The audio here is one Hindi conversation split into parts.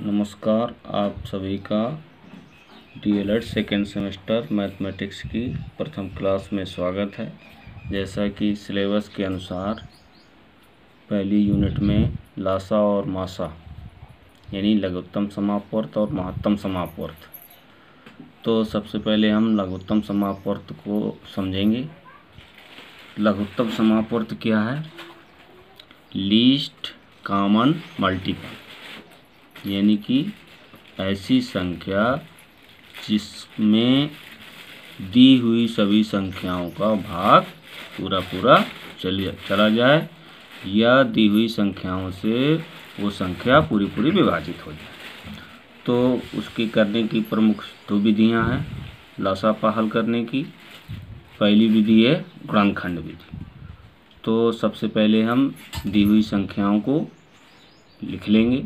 नमस्कार, आप सभी का डीएलएड सेकेंड सेमेस्टर मैथमेटिक्स की प्रथम क्लास में स्वागत है। जैसा कि सिलेबस के अनुसार पहली यूनिट में लासा और मासा यानी लघुत्तम समापवर्त और महत्तम समापवर्त। तो सबसे पहले हम लघुत्तम समापवर्त को समझेंगे। लघुत्तम समापवर्त क्या है? लीस्ट कॉमन मल्टीपल, यानी कि ऐसी संख्या जिसमें दी हुई सभी संख्याओं का भाग पूरा चला जाए या दी हुई संख्याओं से वो संख्या पूरी विभाजित हो जाए। तो उसकी करने की प्रमुख दो विधियां हैं लासापा हल करने की। पहली विधि है गुणनखंड विधि। तो सबसे पहले हम दी हुई संख्याओं को लिख लेंगे,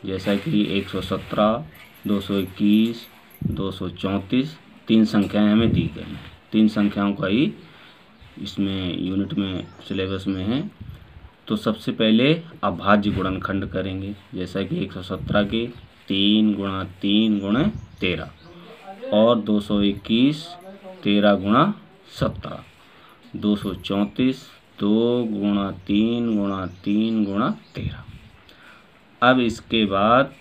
जैसा कि 117, 221, 234 तीन संख्याएं हमें दी गई हैं। तीन संख्याओं का ही इसमें यूनिट में सिलेबस में है। तो सबसे पहले अभाज्य गुणनखंड करेंगे, जैसा कि 117 के 3 गुणा 3 गुणे 13 और 221 13 गुणा 17, 234 2 गुणा 3 गुणा 3 गुणा 13। अब इसके बाद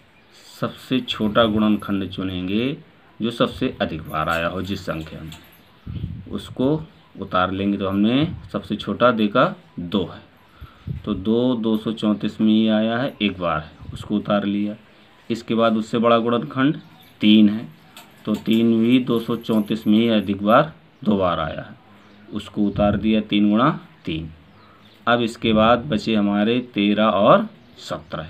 सबसे छोटा गुणनखंड चुनेंगे जो सबसे अधिक बार आया हो जिस संख्या में, उसको उतार लेंगे। तो हमने सबसे छोटा देखा 2 है, तो 234 में ही आया है, एक बार है, उसको उतार लिया। इसके बाद उससे बड़ा गुणनखंड 3 है, तो 3 भी 234 में ही अधिक बार 2 बार आया है, उसको उतार दिया 3 गुणा 3। अब इसके बाद बचे हमारे 13 और 17,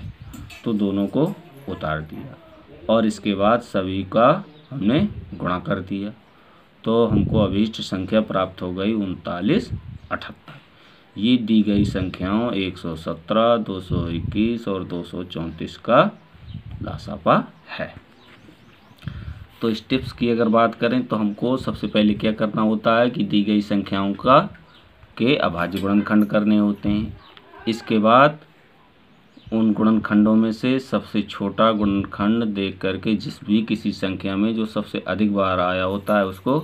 तो दोनों को उतार दिया और इसके बाद सभी का हमने गुणा कर दिया। तो हमको अभीष्ट संख्या प्राप्त हो गई 3978। ये दी गई संख्याओं 117, 221 और 234 का लासापा है। तो स्टेप्स की अगर बात करें तो हमको सबसे पहले क्या करना होता है कि दी गई संख्याओं के अभाज्य गुणनखंड करने होते हैं। इसके बाद उन गुणनखंडों में से सबसे छोटा गुणनखंड देख करके जिस भी किसी संख्या में जो सबसे अधिक बार आया होता है उसको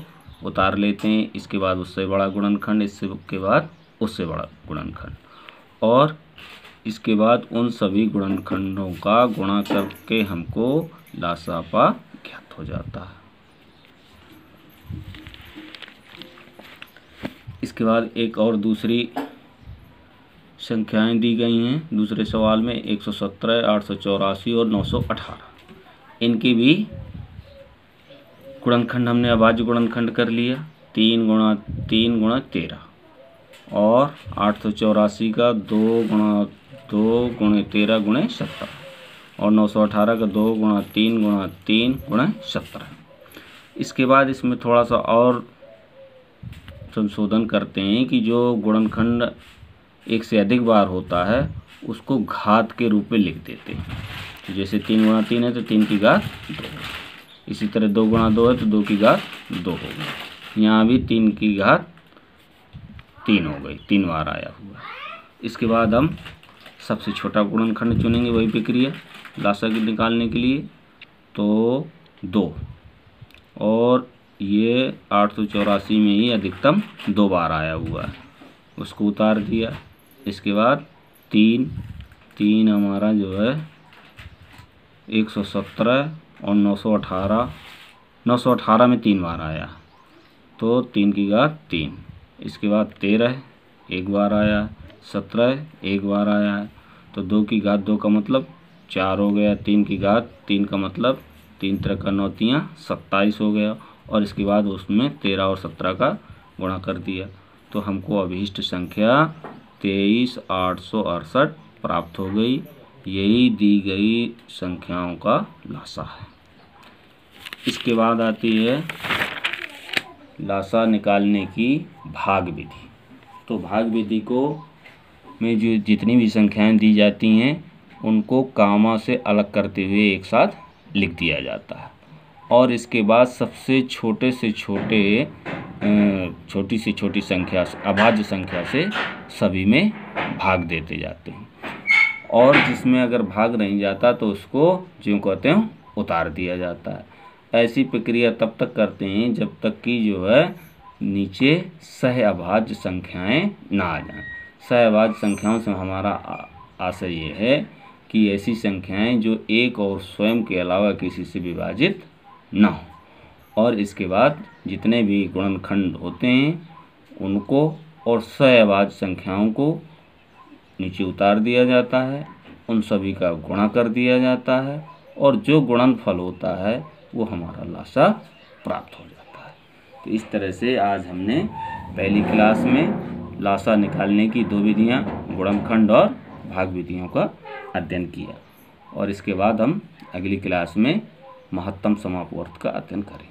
उतार लेते हैं। इसके बाद उससे बड़ा गुणनखंड, इसके बाद उससे बड़ा गुणनखंड, और इसके बाद उन सभी गुणनखंडों का गुणा करके हमको लासापा ज्ञात हो जाता है। इसके बाद एक और दूसरी संख्याएं दी गई हैं दूसरे सवाल में 117, 884 और 918। इनकी भी गुणनखंड हमने अभाज्य गुणनखंड कर लिया 3 गुणा 3 गुणा 13 और 884 का 2 गुणा 2 गुणे 13 गुणे 17 और 918 का 2 गुणा 3 गुणा 3 गुणे 17। इसके बाद इसमें थोड़ा सा और संशोधन करते हैं कि जो गुणनखंड एक से अधिक बार होता है उसको घात के रूप में लिख देते हैं। तो जैसे 3 गुणा 3 है तो 3 की घात 2, इसी तरह 2 गुणा 2 है तो 2 की घात 2 हो गई। यहाँ भी 3 की घात 3 हो गई, 3 बार आया हुआ। इसके बाद हम सबसे छोटा गुणनखंड चुनेंगे, वही प्रक्रिया लासा की निकालने के लिए। तो 2 और ये 884 में ही अधिकतम 2 बार आया हुआ है, उसको उतार दिया। इसके बाद 3 हमारा जो है 117 और 918 में 3 बार आया, तो 3 की घात 3। इसके बाद 13 एक बार आया, 17 एक बार आया है, तो 2 की घात 2 का मतलब 4 हो गया, 3 की घात 3 का मतलब 3 3 का 9 3 27 हो गया, और इसके बाद उसमें 13 और 17 का गुणा कर दिया। तो हमको अभीष्ट संख्या 23868 प्राप्त हो गई। यही दी गई संख्याओं का लासा है। इसके बाद आती है लासा निकालने की भाग विधि। तो भाग विधि को में जो जितनी भी संख्याएं दी जाती हैं उनको कामा से अलग करते हुए एक साथ लिख दिया जाता है, और इसके बाद सबसे छोटे से छोटी से छोटी संख्या अभाज्य संख्या से सभी में भाग देते जाते हैं। और जिसमें अगर भाग नहीं जाता तो उसको ज्यों कहते हैं उतार दिया जाता है। ऐसी प्रक्रिया तब तक करते हैं जब तक कि जो है नीचे सहअभाज्य संख्याएं ना आ जाएं। सहअभाज्य संख्याओं से हमारा आशय ये है कि ऐसी संख्याएं जो एक और स्वयं के अलावा किसी से विभाजित ना हो। और इसके बाद जितने भी गुणनखंड होते हैं उनको और सहअभाज्य संख्याओं को नीचे उतार दिया जाता है, उन सभी का गुणा कर दिया जाता है और जो गुणनफल होता है वो हमारा लासा प्राप्त हो जाता है। तो इस तरह से आज हमने पहली क्लास में लासा निकालने की दो विधियां गुणनखंड और भाग विधियों का अध्ययन किया और इसके बाद हम अगली क्लास में महत्तम समापवर्त का अध्ययन करेंगे।